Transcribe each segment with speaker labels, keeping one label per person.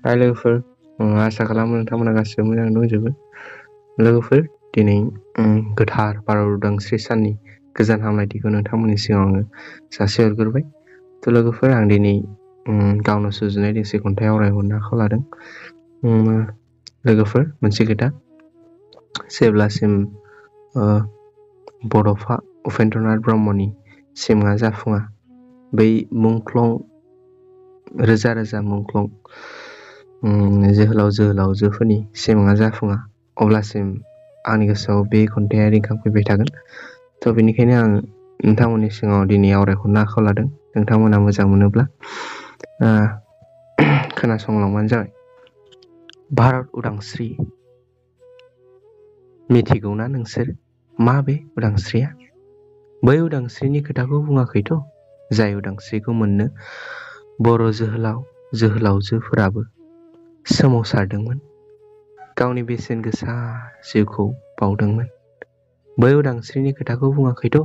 Speaker 1: हाय लोगोफोर, आसा खालामो नोंथांमोना गासिबो मोजाङै दंजोबो। लोगोफोर, दिनै गोथार भारत उदांस्रि साननि गोजोन हामलायथिखौ नोंथांमोननि सिगाङाव आङो जासिहरग्रोबाय। थ' लोगोफोर, आं दिनै गावनो सुजुनाय दोंसे खन्थाइ आवरायहरनो आखायाव लादों। लोगोफोर, मोनसे खोथा, जेब्लासिम बड'फा उपेन्द्रनाथ ब्रह्मनि सिमाङा जाफुङा, बै मुंख्लं रोजा रोजा मुंख्लं जोहोलावजोफोरनि सिमाङा जाफुङा, अब्लासिम आंनि गोसोआव बे खन्थाइया रिंखांफैबाय थागोन। थ' बेनिखायनो आं नोंथांमोननि सिगाङाव दिनै आवरायहरनो आखायाव लादों। नोंथांमोना मोजां मोनोब्ला खोनासंलांबानो जाबाय। भारत उदांस्रि, मिथिगौना नोंसोर मा बे उदांस्रिया? बै उदांस्रिनि खोथाखौ बुङाखैथ', जाय उदांस्रिखौ मोननो बर' जोहोलावजोफोराबो सोमावसारदोंमोन, गावनि बेसेन गोसा जिउखौ बाउदोंमोन। बै उदांस्रिनि खोथाखौ बुङाखैथ',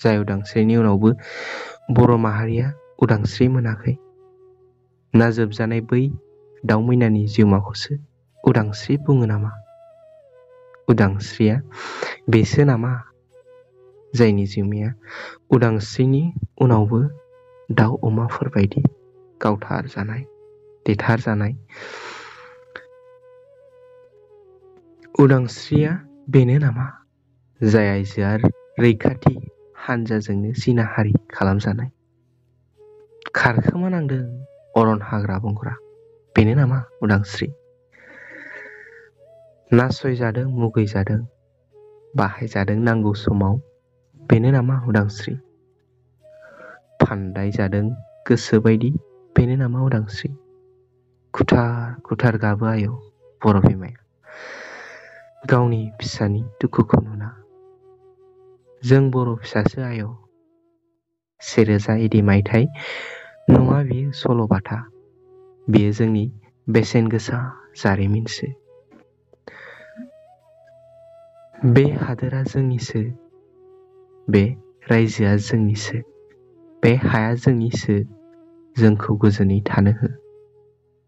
Speaker 1: जाय उदांस्रिनि उनावबो बर' माहारिया उदांस्रि मोनाखै। ना जोबजानाय बै दाउ मैनानि जिउमाखौसो उदांस्रि बुङो नामा? उदांस्रिया बेसो नामा जायनि जिउमाया उदांस्रिनि उनावबो दाउ अमाफोरबायदि गावथार जानाय, देथार जानाय? उदांस्रिया बेनो नामा जाय आइजोआ रैखाथि हानजाजोंनो जिनाहारि खालामजानाय, खारखोमानांदों अरन हाग्रा बंग्रा, बेनो नामा उदांस्रि? नासयजादों, मुगैजादों, बाहायजादों नांगौ समाव, बेनो नामा उदांस्रि? फानदाय जादों गोसोबायदि, बेनो नामा उदांस्रि? खुथार खुथार गाबो आय' बर' बिमाया गावनि फिसानि दुखुखौ नुना। जों बर' फिसासो आय', सेरोजा इदि मायथाइ नङा बियो सल'बाथा, बियो जोंनि बेसेन गोसा जारिमिनसो। बे हादोरा जोंनिसो, बे रायजोआ जोंनिसो, बे हाया जोंनिसो, जोंखौ गोजोनै थानो हो।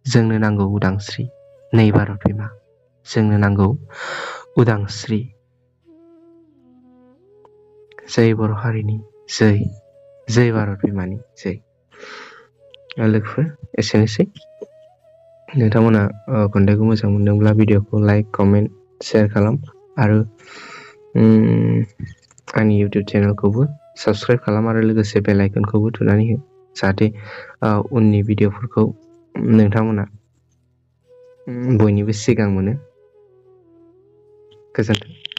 Speaker 1: जोंनो नांगौ उदांस्रि, नै भारत बिमा, जोंनो नांगौ उदांस्रि। जै बर' हारिनि जै, जै भारत बिमानि जै। लोगोफोर, एसेनोसै। नोंथांमोना खन्थाइखौ मोजां मोनदोंब्ला भिडिअखौ लाइक, कमेन्ट, शेयार खालाम आरो आंनि इउटिउब चेनेलखौबो साबस्क्राइब खालाम आरो लोगोसे बेल आइकनखौबो थुनानै हो, जाहाथे उननि भिडिअफोरखौ नोंथांमोना बयनिबो सिगां मोनो। गोजोन्थों।